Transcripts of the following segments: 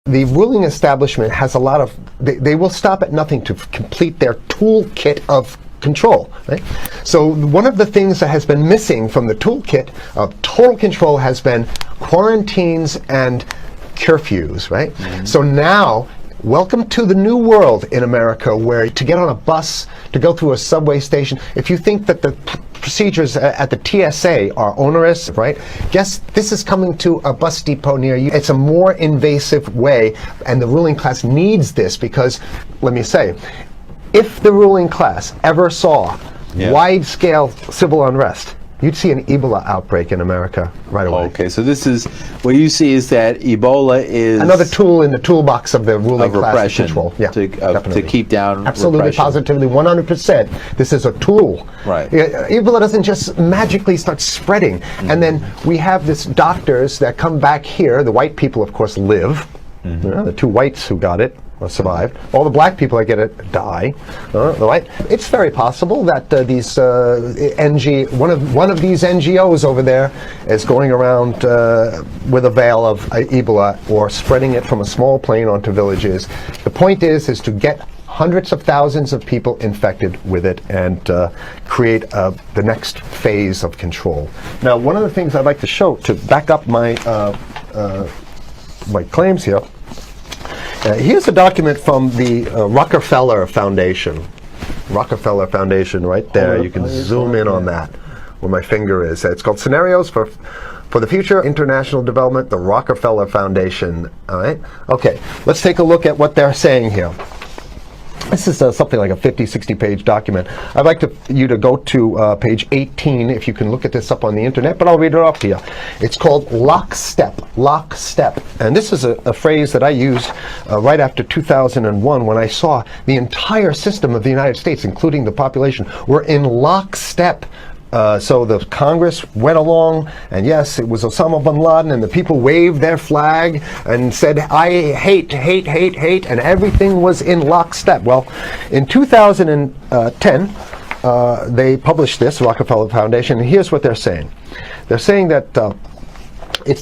The ruling establishment has a lot of, they will stop at nothing to complete their toolkit of control, right? So one of the things that has been missing from the toolkit of total control has been quarantines and curfews, right? Mm-hmm. So now, welcome to the new world in America, where to get on a bus, to go through a subway station, if you think that the procedures at the TSA are onerous, right? Guess this is coming to a bus depot near you. It's a more invasive way, and the ruling class needs this because, let me say, if the ruling class ever saw wide-scale civil unrest, you'd see an Ebola outbreak in America right away. Okay, so this is, what you see is that Ebola is another tool in the toolbox of the ruling class control. Yeah, to keep down absolutely, repression. positively, 100%. This is a tool. Right. Ebola doesn't just magically start spreading. Mm-hmm. And then we have this doctors that come back here. The white people, of course, live. Mm-hmm. The two whites who got it survived. All the black people that get it die. Right? It's very possible that these one of these NGOs over there is going around with a veil of Ebola, or spreading it from a small plane onto villages. The point is to get hundreds of thousands of people infected with it and create the next phase of control. Now, one of the things I'd like to show to back up my my claims here. Here's a document from the Rockefeller Foundation. Rockefeller Foundation, right there. You can zoom in on that, where my finger is. It's called Scenarios for the Future International Development, the Rockefeller Foundation. All right. Okay. Let's take a look at what they're saying here. This is something like a 50-60 page document. I'd like you to go to page 18, if you can look at this up on the internet, but I'll read it off to you. It's called lockstep, lockstep. And this is a phrase that I used right after 2001, when I saw the entire system of the United States, including the population, were in lockstep. So the Congress went along, and yes, it was Osama bin Laden, and the people waved their flag and said, I hate, hate, hate, hate, and everything was in lockstep. Well, in 2010, they published this, Rockefeller Foundation, and here's what they're saying. They're saying that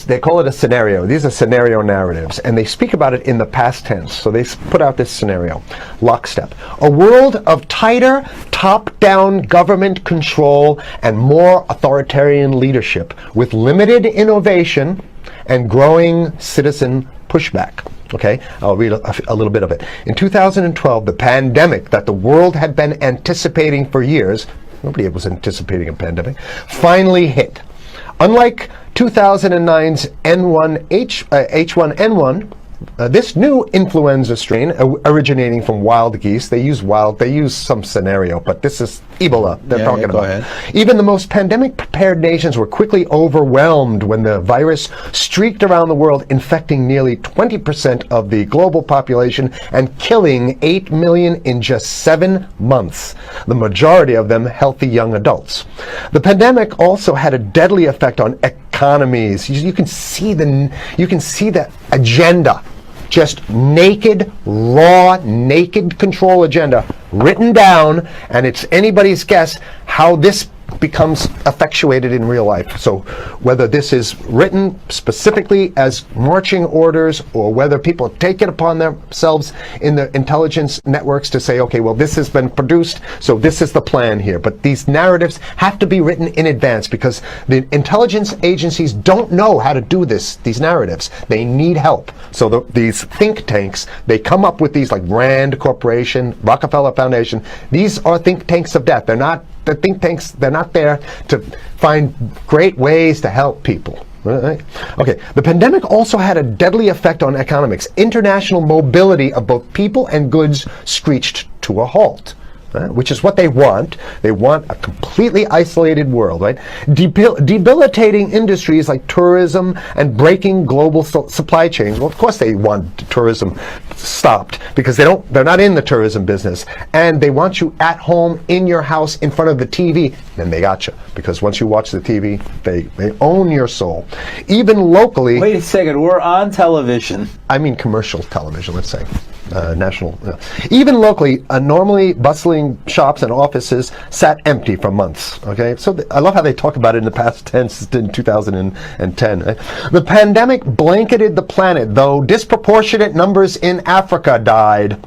they call it a scenario. These are scenario narratives, and they speak about it in the past tense. So they put out this scenario, lockstep. A world of tighter, top-down government control and more authoritarian leadership, with limited innovation and growing citizen pushback. Okay, I'll read a little bit of it. In 2012, the pandemic that the world had been anticipating for years, nobody was anticipating a pandemic, finally hit. Unlike 2009's H1N1, this new influenza strain originating from wild geese, they use some scenario, but this is Ebola they're talking about. Ahead. Even the most pandemic prepared nations were quickly overwhelmed when the virus streaked around the world, infecting nearly 20% of the global population and killing 8 million in just 7 months, the majority of them healthy young adults. The pandemic also had a deadly effect on economies. You can see the agenda. Just naked, raw, naked control agenda written down, and it's anybody's guess how this becomes effectuated in real life. So whether this is written specifically as marching orders, or whether people take it upon themselves in the intelligence networks to say, okay, well, this has been produced, so this is the plan here. But these narratives have to be written in advance, because the intelligence agencies don't know how to do these narratives. They need help. So these think tanks, they come up with these, like Rand Corporation, Rockefeller Foundation. These are think tanks of death. They're not the think tanks, they're not there to find great ways to help people. Right? Okay, the pandemic also had a deadly effect on economics. International mobility of both people and goods screeched to a halt. Which is what they want. They want a completely isolated world, right? Debilitating industries like tourism and breaking global supply chains. Well, of course they want tourism stopped, because they're not in the tourism business, and they want you at home in your house in front of the TV. Then they got you, because once you watch the TV, they own your soul. Even locally. Wait a second, we're on television. I mean commercial television, let's say. National. Even locally, a normally bustling manufacturing shops and offices sat empty for months. Okay, so I love how they talk about it in the past tense in 2010. Right? The pandemic blanketed the planet, though disproportionate numbers in Africa died.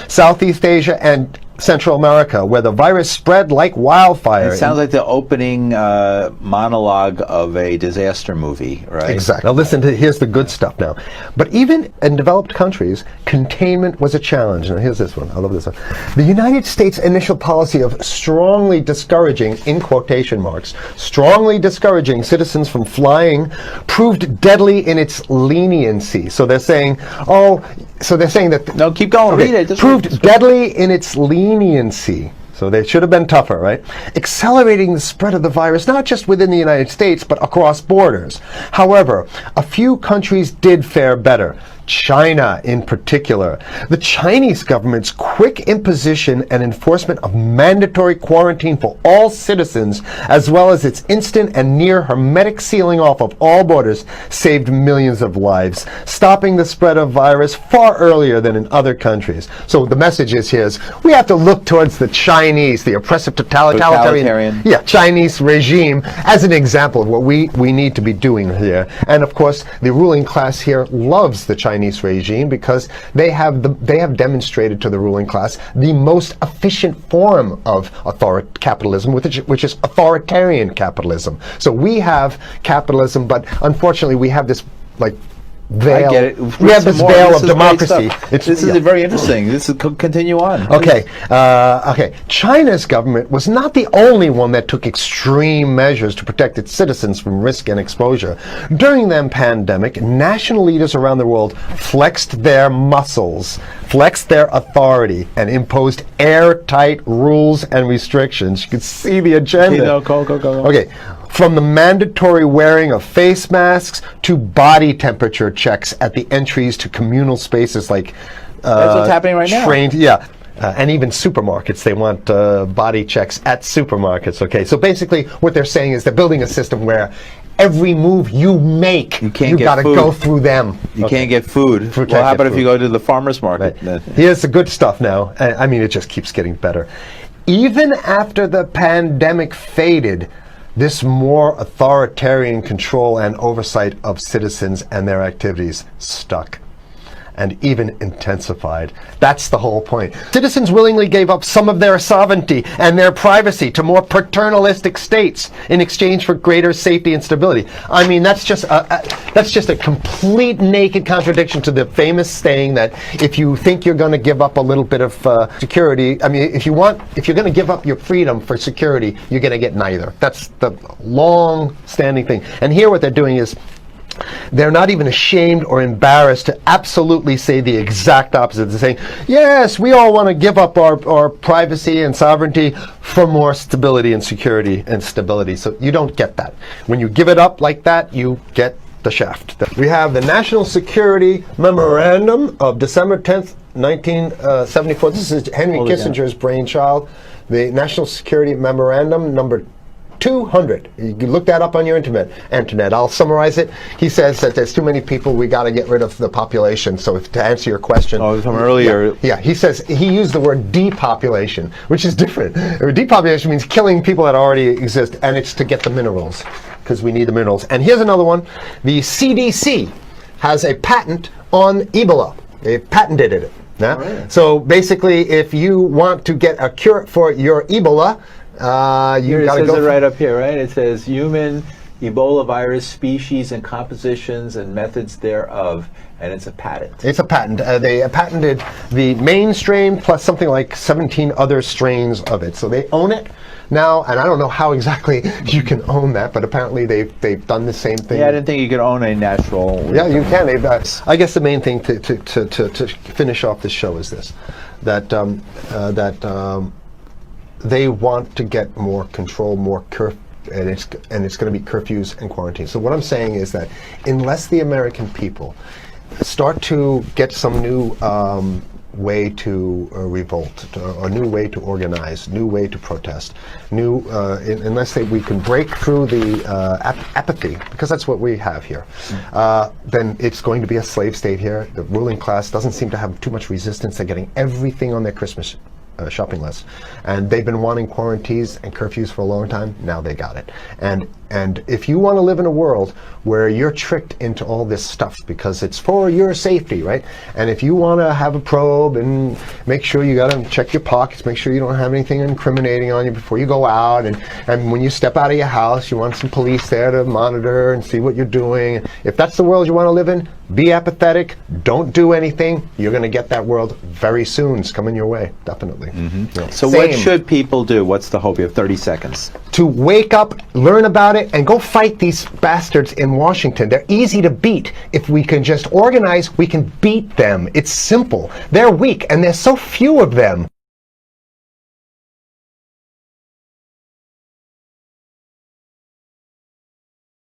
Southeast Asia and Central America, where the virus spread like wildfire. It sounds like the opening monologue of a disaster movie, right? Exactly. Now listen to, here's the good stuff now. But even in developed countries, containment was a challenge. Now here's this one. I love this one. The United States' initial policy of strongly discouraging, in quotation marks, strongly discouraging citizens from flying proved deadly in its leniency. So they're saying, that... No, keep going. Okay, Read it. proved deadly in its leniency. So they should have been tougher, right? Accelerating the spread of the virus, not just within the United States, but across borders. However, a few countries did fare better. China in particular. The Chinese government's quick imposition and enforcement of mandatory quarantine for all citizens, as well as its instant and near hermetic sealing off of all borders, saved millions of lives, stopping the spread of virus far earlier than in other countries. So the message is here is we have to look towards the Chinese, the oppressive totalitarian. Chinese regime as an example of what we need to be doing here. And of course, the ruling class here loves the Chinese regime because they have demonstrated to the ruling class the most efficient form of capitalism, which is authoritarian capitalism. So we have capitalism, but unfortunately we have this veil. I get it. We have this veil of democracy. This is very interesting. This is continue on. Okay. China's government was not the only one that took extreme measures to protect its citizens from risk and exposure. During the pandemic, national leaders around the world flexed their muscles, flexed their authority, and imposed airtight rules and restrictions. You can see the agenda. Go. Okay. From the mandatory wearing of face masks to body temperature checks at the entries to communal spaces like that's what's happening right now. And even supermarkets, they want body checks at supermarkets. Okay, so basically what they're saying is they're building a system where every move you make, you got to go through them. You can't get food. Well, how about if you go to the farmer's market? Right. Here's the good stuff now. I mean, it just keeps getting better. Even after the pandemic faded, this more authoritarian control and oversight of citizens and their activities stuck and even intensified. That's the whole point. Citizens willingly gave up some of their sovereignty and their privacy to more paternalistic states in exchange for greater safety and stability. I mean, that's just a complete naked contradiction to the famous saying that if you think you're going to give up a little bit of security, I mean, if you're going to give up your freedom for security, you're going to get neither. That's the long-standing thing. And here what they're doing is they're not even ashamed or embarrassed to absolutely say the exact opposite. They're saying, yes, we all want to give up our privacy and sovereignty for more stability and security and stability. So you don't get that. When you give it up like that, you get the shaft. We have the National Security Memorandum of December 10th, 1974. This is Henry Kissinger's brainchild. The National Security Memorandum number 200. You can look that up on your internet. I'll summarize it. He says that there's too many people, we got to get rid of the population. So to answer your question. Oh, from earlier. Yeah, he says, he used the word depopulation, which is different. Depopulation means killing people that already exist, and it's to get the minerals, because we need the minerals. And here's another one. The CDC has a patent on Ebola. They've patented it. Yeah? Right. So basically, if you want to get a cure for your Ebola, you got to go. It right up here, right? It says human Ebola virus species and compositions and methods thereof, and it's a patent. It's a patent. They patented the main strain plus something like 17 other strains of it. So they own it now, and I don't know how exactly you can own that, but apparently they've done the same thing. Yeah, I didn't think you could own a natural. Yeah, you can. I guess the main thing to finish off this show is this: that they want to get more control, more and it's going to be curfews and quarantines. So what I'm saying is that unless the American people start to get some new way to revolt, a new way to organize, new way to protest, unless we can break through the apathy, because that's what we have here, then it's going to be a slave state here. The ruling class doesn't seem to have too much resistance. They're getting everything on their Christmas shopping list. And they've been wanting quarantines and curfews for a long time. Now they got it. And if you want to live in a world where you're tricked into all this stuff because it's for your safety, right? And if you want to have a probe and make sure you got to check your pockets, make sure you don't have anything incriminating on you before you go out, and when you step out of your house, you want some police there to monitor and see what you're doing. If that's the world you want to live in, be apathetic, don't do anything. You're going to get that world very soon. It's coming your way, definitely. Yeah. So what should people do? What's the hope? You have 30 seconds. To wake up, learn about it, and go fight these bastards in Washington. They're easy to beat. If we can just organize, we can beat them. It's simple. They're weak, and there's so few of them.